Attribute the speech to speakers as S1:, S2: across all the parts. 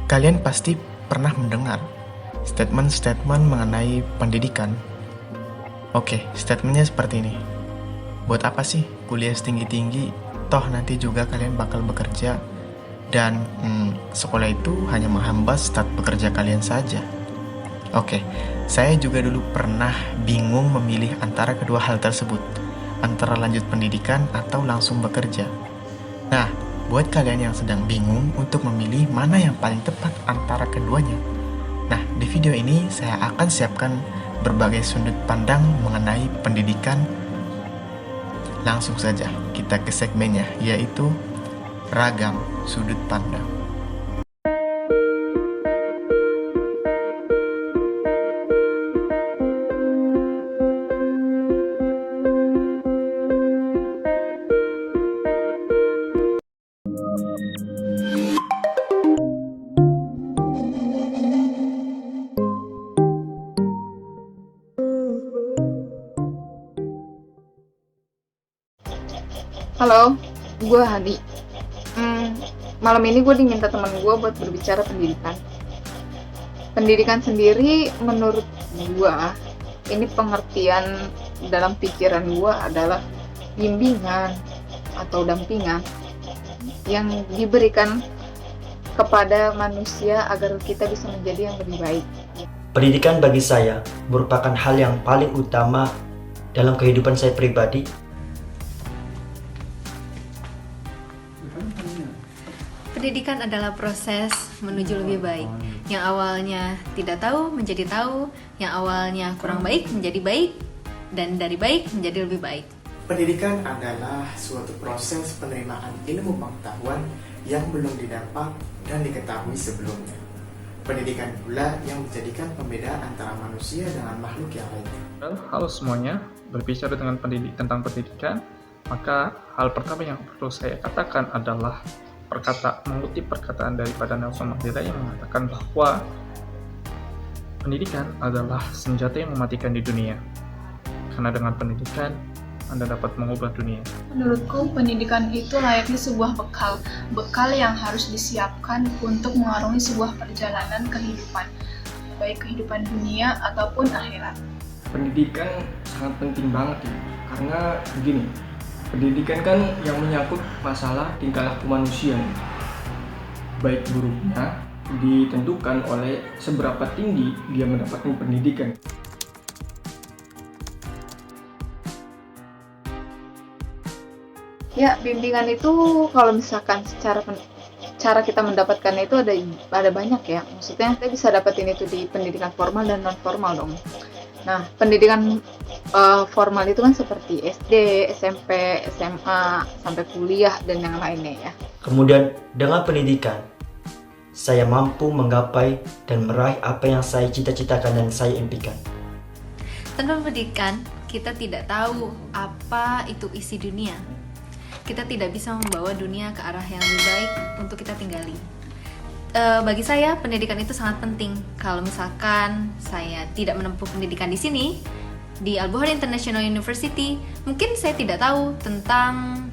S1: Kalian pasti pernah mendengar statement-statement mengenai pendidikan. Oke, statementnya seperti ini. Buat apa sih kuliah setinggi-tinggi? Toh nanti juga kalian bakal bekerja. Dan sekolah itu hanya menghambat start bekerja kalian saja. Oke, saya juga dulu pernah bingung memilih antara kedua hal tersebut. Antara lanjut pendidikan atau langsung bekerja. Nah, buat kalian yang sedang bingung untuk memilih mana yang paling tepat antara keduanya. Nah, di video ini saya akan siapkan berbagai sudut pandang mengenai pendidikan. Langsung saja kita ke segmennya, yaitu ragam sudut pandang.
S2: Halo, gue Hadi. Malam ini gue diminta teman gue buat berbicara pendidikan. Pendidikan sendiri menurut gue, ini pengertian dalam pikiran gue adalah bimbingan atau dampingan yang diberikan kepada manusia agar kita bisa menjadi yang lebih baik.
S3: Pendidikan bagi saya merupakan hal yang paling utama dalam kehidupan saya pribadi.
S4: Pendidikan adalah proses menuju lebih baik. Yang awalnya tidak tahu menjadi tahu, yang awalnya kurang baik menjadi baik, dan dari baik menjadi lebih baik.
S1: Pendidikan adalah suatu proses penerimaan ilmu pengetahuan yang belum didapat dan diketahui sebelumnya. Pendidikan pula yang menjadikan pembeda antara manusia dengan makhluk yang lainnya.
S5: Halo semuanya, berbicara tentang pendidikan, maka hal pertama yang perlu saya katakan adalah mengutip perkataan daripada Nelson Mandela yang mengatakan bahwa pendidikan adalah senjata yang mematikan di dunia. Karena dengan pendidikan, Anda dapat mengubah dunia.
S6: Menurutku, pendidikan itu layaknya sebuah bekal yang harus disiapkan untuk mengarungi sebuah perjalanan kehidupan, baik kehidupan dunia ataupun akhirat.
S7: Pendidikan sangat penting banget ya, karena begini, pendidikan kan yang menyangkut masalah tingkah laku manusia nih. Baik buruknya ditentukan oleh seberapa tinggi dia mendapatkan pendidikan.
S2: Ya, bimbingan itu kalau misalkan cara kita mendapatkannya itu ada banyak ya. Maksudnya kita bisa dapetin itu di pendidikan formal dan non formal dong. Nah, pendidikan formal itu kan seperti SD, SMP, SMA, sampai kuliah dan yang lainnya ya.
S3: Kemudian dengan pendidikan, saya mampu menggapai dan meraih apa yang saya cita-citakan dan saya impikan.
S4: Tanpa pendidikan, kita tidak tahu apa itu isi dunia. Kita tidak bisa membawa dunia ke arah yang lebih baik untuk kita tinggali. Bagi saya, pendidikan itu sangat penting. Kalau misalkan saya tidak menempuh pendidikan di sini, di Al-Bukhari International University, mungkin saya tidak tahu tentang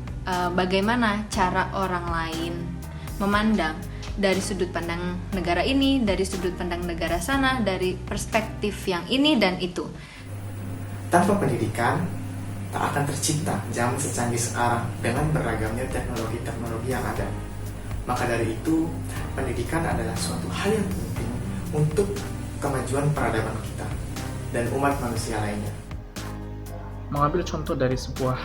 S4: bagaimana cara orang lain memandang dari sudut pandang negara ini, dari sudut pandang negara sana, dari perspektif yang ini dan itu.
S1: Tanpa pendidikan, tak akan tercipta zaman secanggih sekarang dengan beragamnya teknologi-teknologi yang ada. Maka dari itu, pendidikan adalah suatu hal yang penting untuk kemajuan peradaban kita dan umat manusia lainnya.
S5: Mengambil contoh dari sebuah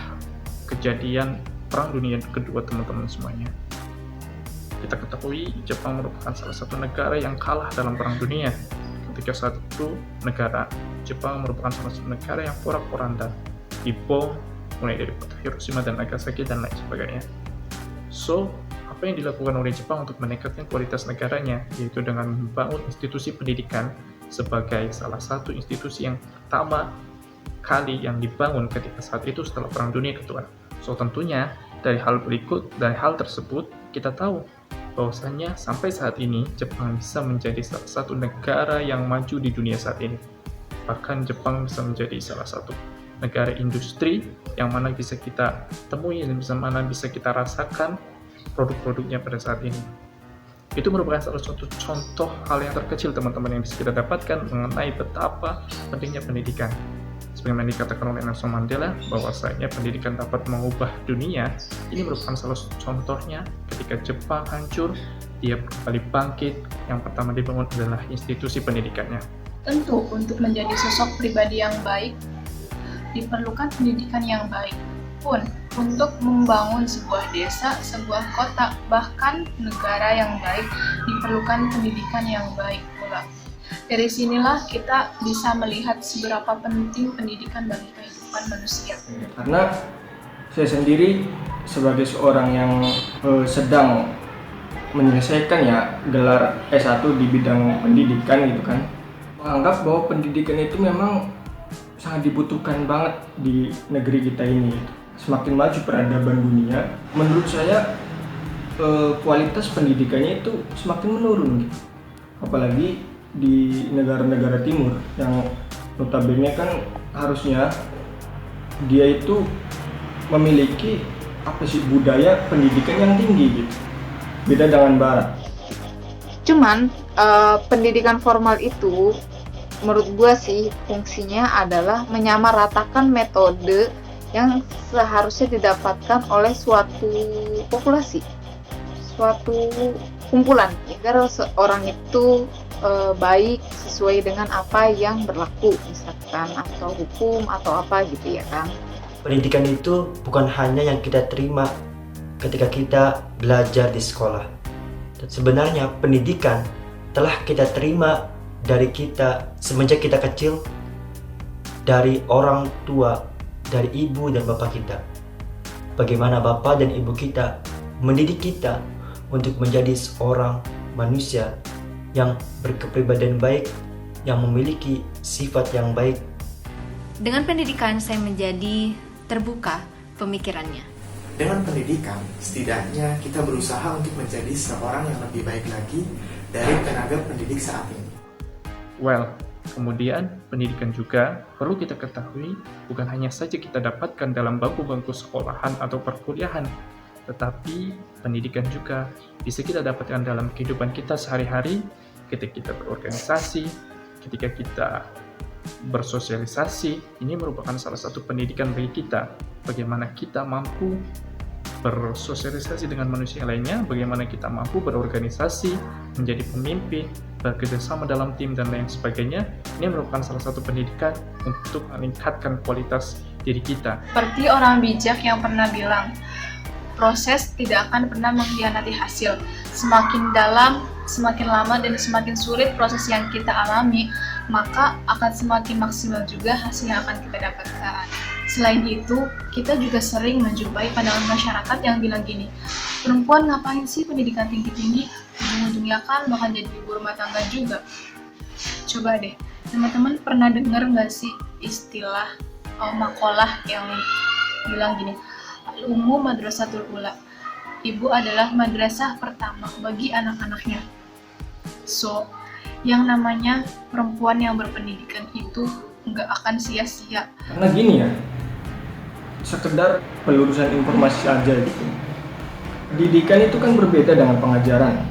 S5: kejadian Perang Dunia Kedua, teman-teman semuanya. Kita ketahui Jepang merupakan salah satu negara yang kalah dalam Perang Dunia. Ketika saat itu, Jepang merupakan salah satu negara yang porak-poranda, dibom mulai dari kota Hiroshima dan Nagasaki dan lain sebagainya. So, apa yang dilakukan oleh Jepang untuk meningkatkan kualitas negaranya, yaitu dengan membangun institusi pendidikan sebagai salah satu institusi yang pertama kali yang dibangun ketika saat itu setelah Perang Dunia Kedua. So tentunya dari hal tersebut kita tahu bahwasannya sampai saat ini Jepang bisa menjadi salah satu negara yang maju di dunia saat ini. Bahkan Jepang bisa menjadi salah satu negara industri yang mana bisa kita temui dan mana bisa kita rasakan produk-produknya pada saat ini. Itu merupakan salah satu contoh hal yang terkecil teman-teman yang bisa kita dapatkan mengenai betapa pentingnya pendidikan. Sebagaimana dikatakan oleh Nelson Mandela, bahwasanya pendidikan dapat mengubah dunia. Ini merupakan salah satu contohnya ketika Jepang hancur, dia kembali bangkit. Yang pertama dibangun adalah institusi pendidikannya.
S6: Tentu, untuk menjadi sosok pribadi yang baik, diperlukan pendidikan yang baik. Pun, untuk membangun sebuah desa, sebuah kota, bahkan negara yang baik, diperlukan pendidikan yang baik pula. Dari sinilah kita bisa melihat seberapa penting pendidikan bagi kehidupan manusia.
S7: Karena saya sendiri sebagai seorang yang sedang menyelesaikan ya gelar S1 di bidang pendidikan gitu kan, menganggap bahwa pendidikan itu memang sangat dibutuhkan banget di negeri kita ini. Semakin maju peradaban dunia, menurut saya kualitas pendidikannya itu semakin menurun gitu. Apalagi di negara-negara timur yang notabene kan harusnya dia itu memiliki budaya pendidikan yang tinggi gitu. Beda dengan barat.
S2: Cuman pendidikan formal itu menurut gue sih fungsinya adalah menyamaratakan metode yang seharusnya didapatkan oleh suatu populasi, suatu kumpulan, agar seorang itu baik sesuai dengan apa yang berlaku, misalkan atau hukum atau apa gitu ya kan.
S3: Pendidikan itu bukan hanya yang kita terima ketika kita belajar di sekolah. Sebenarnya pendidikan telah kita terima dari kita semenjak kita kecil, dari orang tua, dari ibu dan bapak kita. Bagaimana bapak dan ibu kita mendidik kita untuk menjadi seorang manusia yang berkepribadian baik, yang memiliki sifat yang baik.
S4: Dengan pendidikan saya menjadi terbuka pemikirannya.
S1: Dengan pendidikan, setidaknya kita berusaha untuk menjadi seorang yang lebih baik lagi dari tenaga pendidik saat ini.
S5: Well, kemudian pendidikan juga perlu kita ketahui bukan hanya saja kita dapatkan dalam bangku-bangku sekolahan atau perkuliahan, tetapi pendidikan juga bisa kita dapatkan dalam kehidupan kita sehari-hari, ketika kita berorganisasi, ketika kita bersosialisasi. Ini merupakan salah satu pendidikan bagi kita, bagaimana kita mampu bersosialisasi dengan manusia lainnya, bagaimana kita mampu berorganisasi, menjadi pemimpin, bekerjasama dalam tim, dan lain sebagainya. Ini merupakan salah satu pendidikan untuk meningkatkan kualitas diri kita.
S6: Seperti orang bijak yang pernah bilang, proses tidak akan pernah mengkhianati hasil. Semakin dalam, semakin lama, dan semakin sulit proses yang kita alami, maka akan semakin maksimal juga hasil yang akan kita dapatkan. Selain itu, kita juga sering menjumpai pandangan masyarakat yang bilang gini, perempuan ngapain sih pendidikan tinggi-tinggi? Ujung-ujungnya kan bakal jadi ibu rumah tangga juga. Coba deh, teman-teman pernah dengar nggak sih istilah makalah yang bilang gini, Al-Ummu Madrasatul Ula, ibu adalah madrasah pertama bagi anak-anaknya. So, yang namanya perempuan yang berpendidikan itu nggak akan sia-sia.
S7: Karena gini ya, sekedar pelurusan informasi saja gitu. Pendidikan itu kan berbeda dengan pengajaran.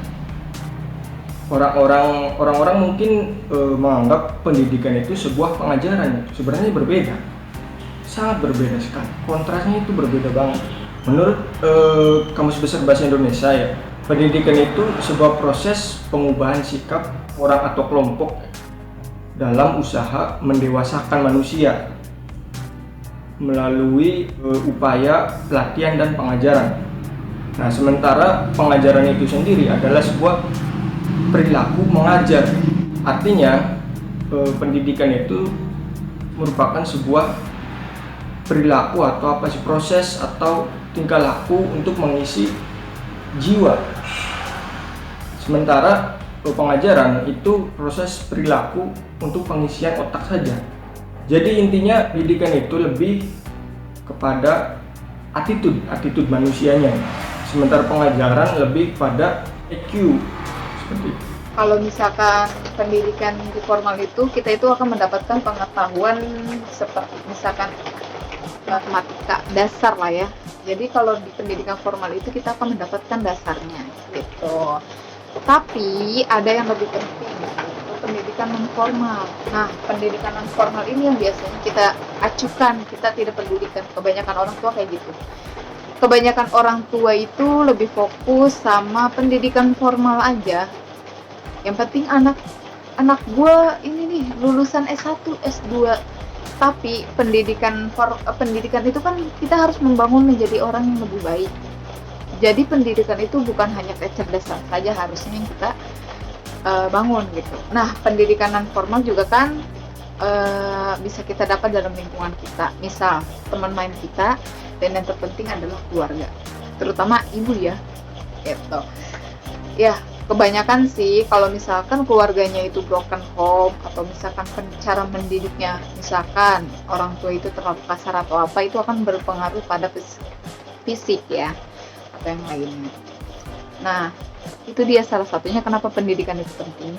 S7: Orang-orang mungkin menganggap pendidikan itu sebuah pengajaran. Sebenarnya berbeda, sangat berbeda sekali. Kontrasnya itu berbeda banget. Menurut Kamus Besar Bahasa Indonesia ya, pendidikan itu sebuah proses pengubahan sikap orang atau kelompok dalam usaha mendewasakan manusia melalui upaya pelatihan dan pengajaran. Nah, sementara pengajaran itu sendiri adalah sebuah perilaku mengajar. Artinya, pendidikan itu merupakan sebuah perilaku atau proses atau tingkah laku untuk mengisi jiwa. Sementara pengajaran itu proses perilaku untuk pengisian otak saja. Jadi intinya pendidikan itu lebih kepada attitude manusianya. Sementara pengajaran lebih pada EQ seperti itu.
S2: Kalau misalkan pendidikan di formal itu, kita itu akan mendapatkan pengetahuan seperti misalkan matematika dasar lah ya. Jadi kalau di pendidikan formal itu kita akan mendapatkan dasarnya gitu. Tapi ada yang lebih penting, yaitu pendidikan non formal. Nah, pendidikan non formal ini yang biasanya kita acukan, kita tidak pedulikan. Kebanyakan orang tua kayak gitu. Kebanyakan orang tua itu lebih fokus sama pendidikan formal aja. Yang penting anak gue ini nih lulusan S1, S2. Tapi pendidikan itu kan kita harus membangun menjadi orang yang lebih baik. Jadi pendidikan itu bukan hanya kecerdasan saja harusnya yang kita bangun gitu. Nah, pendidikan non formal juga kan bisa kita dapat dalam lingkungan kita. Misal teman main kita, dan yang terpenting adalah keluarga, terutama ibu ya. Gitu. Ya, kebanyakan sih kalau misalkan keluarganya itu broken home atau misalkan cara mendidiknya, misalkan orang tua itu terlalu kasar atau apa, itu akan berpengaruh pada fisik ya atau yang lainnya. Nah, itu dia salah satunya kenapa pendidikan itu penting.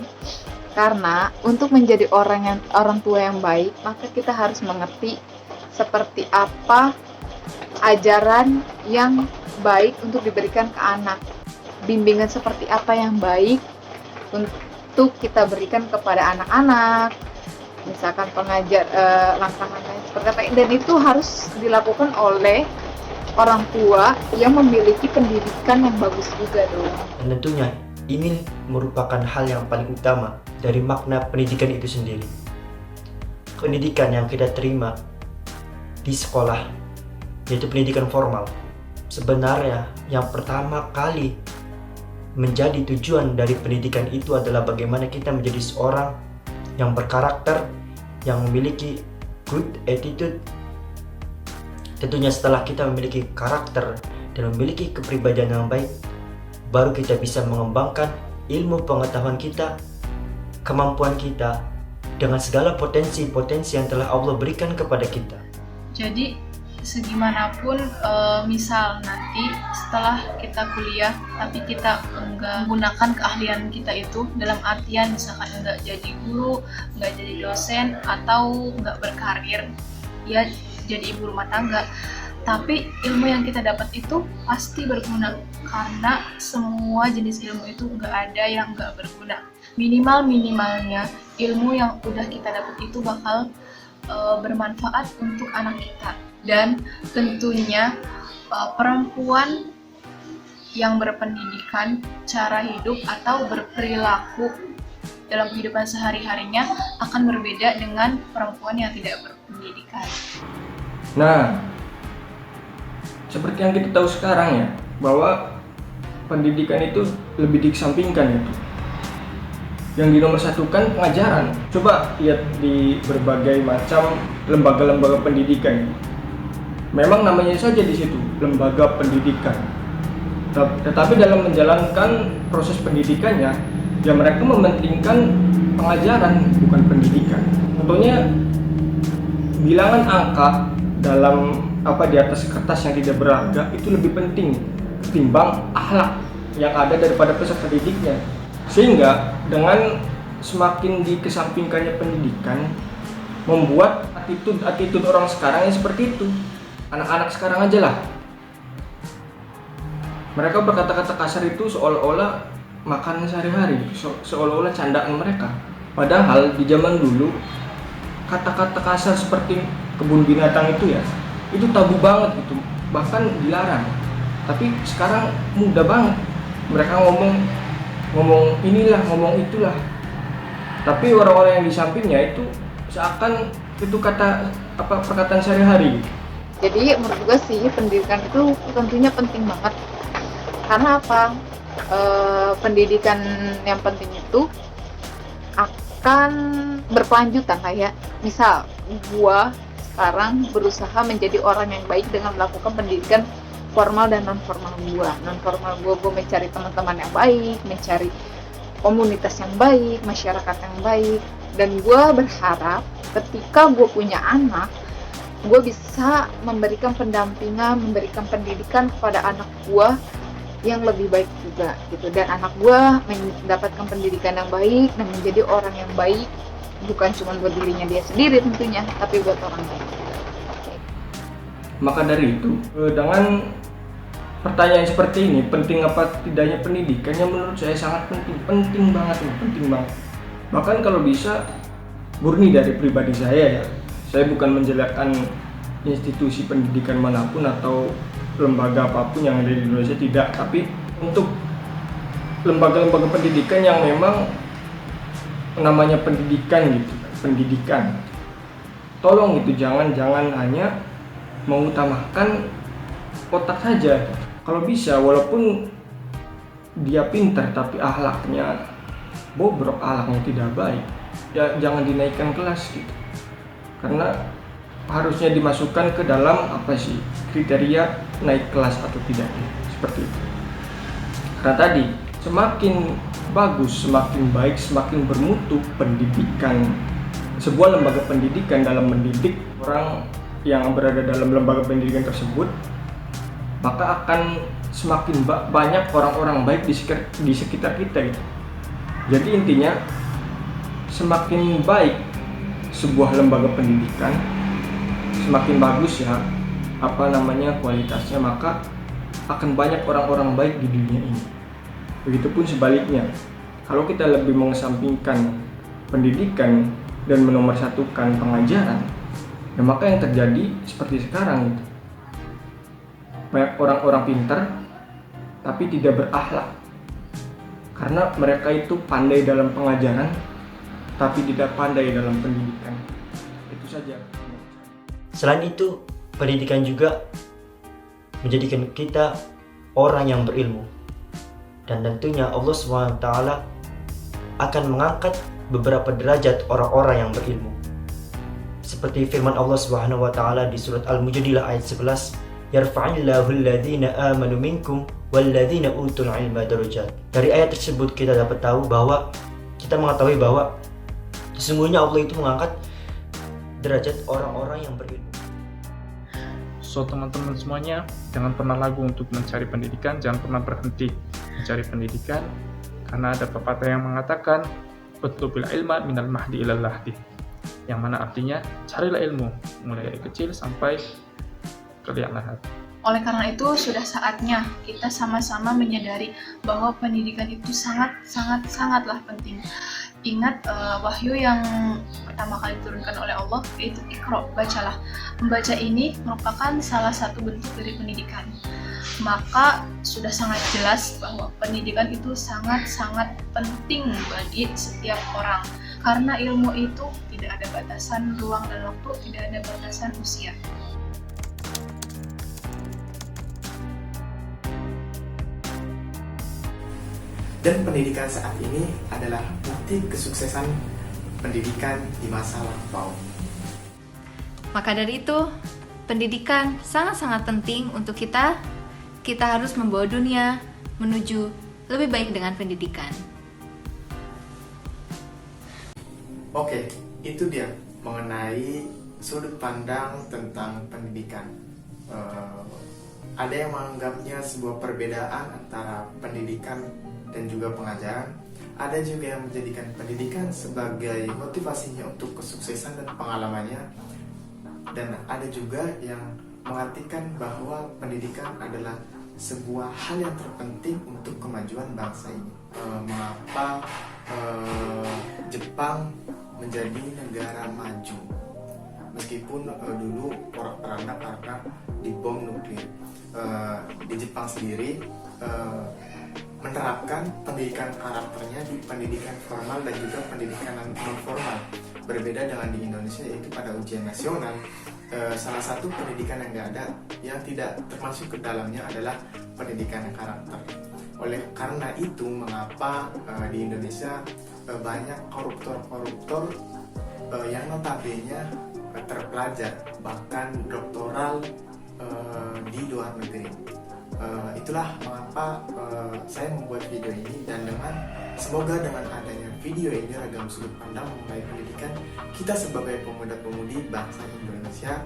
S2: Karena untuk menjadi orang tua yang baik, maka kita harus mengerti seperti apa ajaran yang baik untuk diberikan ke anak. Bimbingan seperti apa yang baik untuk kita berikan kepada anak-anak. Misalkan langkah-langkah seperti apa, dan itu harus dilakukan oleh orang tua yang memiliki pendidikan yang bagus juga dong.
S3: Dan tentunya ini merupakan hal yang paling utama dari makna pendidikan itu sendiri. Pendidikan yang kita terima di sekolah, yaitu pendidikan formal, sebenarnya yang pertama kali menjadi tujuan dari pendidikan itu adalah bagaimana kita menjadi seorang yang berkarakter, yang memiliki good attitude. Tentunya setelah kita memiliki karakter dan memiliki kepribadian yang baik, baru kita bisa mengembangkan ilmu pengetahuan kita, kemampuan kita, dengan segala potensi-potensi yang telah Allah berikan kepada kita.
S6: Jadi segimanapun misal nanti setelah kita kuliah tapi kita enggak menggunakan keahlian kita itu, dalam artian misalkan enggak jadi guru, enggak jadi dosen, atau enggak berkarir ya jadi ibu rumah tangga, tapi ilmu yang kita dapat itu pasti berguna, karena semua jenis ilmu itu enggak ada yang enggak berguna. Minimalnya ilmu yang udah kita dapat itu bakal bermanfaat untuk anak kita. Dan tentunya perempuan yang berpendidikan, cara hidup atau berperilaku dalam kehidupan sehari-harinya akan berbeda dengan perempuan yang tidak berpendidikan.
S7: Nah, seperti yang kita tahu sekarang ya, bahwa pendidikan itu lebih dikesampingkan itu. Yang dinomorsatukan pengajaran. Coba lihat di berbagai macam lembaga-lembaga pendidikan. Memang namanya saja di situ, lembaga pendidikan. Tetapi dalam menjalankan proses pendidikannya, ya mereka mementingkan pengajaran, bukan pendidikan. Contohnya, bilangan angka dalam di atas kertas yang tidak berharga itu lebih penting ketimbang akhlak yang ada daripada peserta didiknya. Sehingga dengan semakin dikesampingkannya pendidikan, membuat attitude orang sekarang yang seperti itu. Anak-anak sekarang aja lah, mereka berkata-kata kasar itu seolah-olah makanan sehari-hari, seolah-olah candaan mereka. Padahal di zaman dulu kata-kata kasar seperti kebun binatang itu ya, itu tabu banget gitu, bahkan dilarang. Tapi sekarang mudah banget mereka ngomong inilah, ngomong itulah. Tapi orang-orang yang di sampingnya itu seakan itu perkataan sehari-hari.
S2: Jadi menurut gue sih pendidikan itu tentunya penting banget. Karena apa? Pendidikan yang penting itu akan berkelanjutan kayak misal gue sekarang berusaha menjadi orang yang baik dengan melakukan pendidikan formal dan non formal gue. Non formal gue mencari teman-teman yang baik, mencari komunitas yang baik, masyarakat yang baik. Dan gue berharap ketika gue punya anak, gue bisa memberikan pendampingan, memberikan pendidikan kepada anak gue yang lebih baik juga gitu. Dan anak gue mendapatkan pendidikan yang baik dan menjadi orang yang baik, bukan cuma buat dirinya dia sendiri tentunya, tapi buat orang lain.
S7: Maka dari itu, dengan pertanyaan seperti ini, penting apa tidaknya pendidikan, yang menurut saya sangat penting banget ini, penting banget. Bahkan kalau bisa, murni dari pribadi saya ya, saya bukan menjelekkan institusi pendidikan manapun atau lembaga apapun yang ada di Indonesia, tidak, tapi untuk lembaga-lembaga pendidikan yang memang namanya pendidikan gitu, pendidikan, tolong gitu, jangan hanya mengutamakan otak saja. Kalau bisa, walaupun dia pintar tapi akhlaknya bobrok, akhlaknya tidak baik, ya jangan dinaikkan kelas gitu. Karena harusnya dimasukkan ke dalam apa sih kriteria naik kelas atau tidak, seperti itu. Karena tadi semakin bagus, semakin baik, semakin bermutu pendidikan sebuah lembaga pendidikan dalam mendidik orang yang berada dalam lembaga pendidikan tersebut, maka akan semakin banyak orang-orang baik di sekitar kita gitu. Jadi intinya, semakin baik sebuah lembaga pendidikan, semakin bagus ya kualitasnya, maka akan banyak orang-orang baik di dunia ini. Begitupun sebaliknya, kalau kita lebih mengesampingkan pendidikan dan menomorsatukan pengajaran, ya maka yang terjadi seperti sekarang gitu. Banyak orang-orang pintar tapi tidak berakhlak, karena mereka itu pandai dalam pengajaran tapi tidak pandai dalam pendidikan. Itu saja.
S3: Selain itu, pendidikan juga menjadikan kita orang yang berilmu, dan tentunya Allah SWT akan mengangkat beberapa derajat orang-orang yang berilmu. Seperti firman Allah SWT di surat Al-Mujadilah ayat 11, yarfa'illahu alladhina amanu minkum walladhina utul ilma darajat. Dari ayat tersebut kita dapat tahu bahwa kita mengetahui bahwa sesungguhnya Allah itu mengangkat derajat orang-orang yang berilmu.
S5: So teman-teman semuanya, jangan pernah ragu untuk mencari pendidikan, jangan pernah berhenti mencari pendidikan, karena ada pepatah yang mengatakan utlubil ilma minal mahdi ilal lahdi, yang mana artinya carilah ilmu mulai dari kecil sampai lihat lahat.
S6: Oleh karena itu, sudah saatnya kita sama-sama menyadari bahwa pendidikan itu sangatlah penting. Ingat wahyu yang pertama kali diturunkan oleh Allah, yaitu Iqra, bacalah. Membaca ini merupakan salah satu bentuk dari pendidikan. Maka sudah sangat jelas bahwa pendidikan itu sangat penting bagi setiap orang. Karena ilmu itu tidak ada batasan ruang dan waktu, tidak ada batasan usia.
S1: Dan pendidikan saat ini adalah bukti kesuksesan pendidikan di masa lampau.
S4: Maka dari itu, pendidikan sangat-sangat penting untuk kita. Kita harus membawa dunia menuju lebih baik dengan pendidikan.
S1: Oke, itu dia mengenai sudut pandang tentang pendidikan. Ada yang menganggapnya sebuah perbedaan antara pendidikan dan juga pengajaran. Ada juga yang menjadikan pendidikan sebagai motivasinya untuk kesuksesan dan pengalamannya. Dan ada juga yang mengartikan bahwa pendidikan adalah sebuah hal yang terpenting untuk kemajuan bangsa ini. Mengapa Jepang menjadi negara maju? Meskipun dulu porak-poranda karena dibom nuklir. Di Jepang sendiri menerapkan pendidikan karakternya di pendidikan formal dan juga pendidikan non formal. Berbeda dengan di Indonesia, yaitu pada ujian nasional salah satu pendidikan yang tidak termasuk ke dalamnya adalah pendidikan karakter. Oleh karena itu, mengapa di Indonesia banyak koruptor yang notabene terpelajar, bahkan doktoral di luar negeri. Itulah mengapa saya membuat video ini, dan semoga dengan adanya video ini ragam sudut pandang mengenai pendidikan, kita sebagai pemuda-pemudi bangsa Indonesia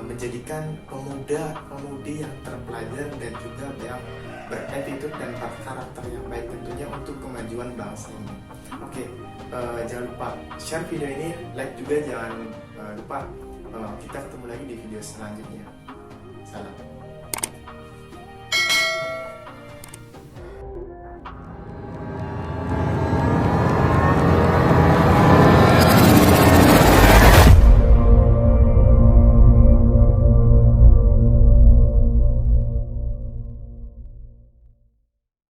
S1: menjadikan pemuda-pemudi yang terpelajar dan juga yang berattitude dan karakter yang baik tentunya untuk kemajuan bangsa ini. Oke, jangan lupa share video ini, like juga, jangan lupa kita ketemu lagi di video selanjutnya. Salam.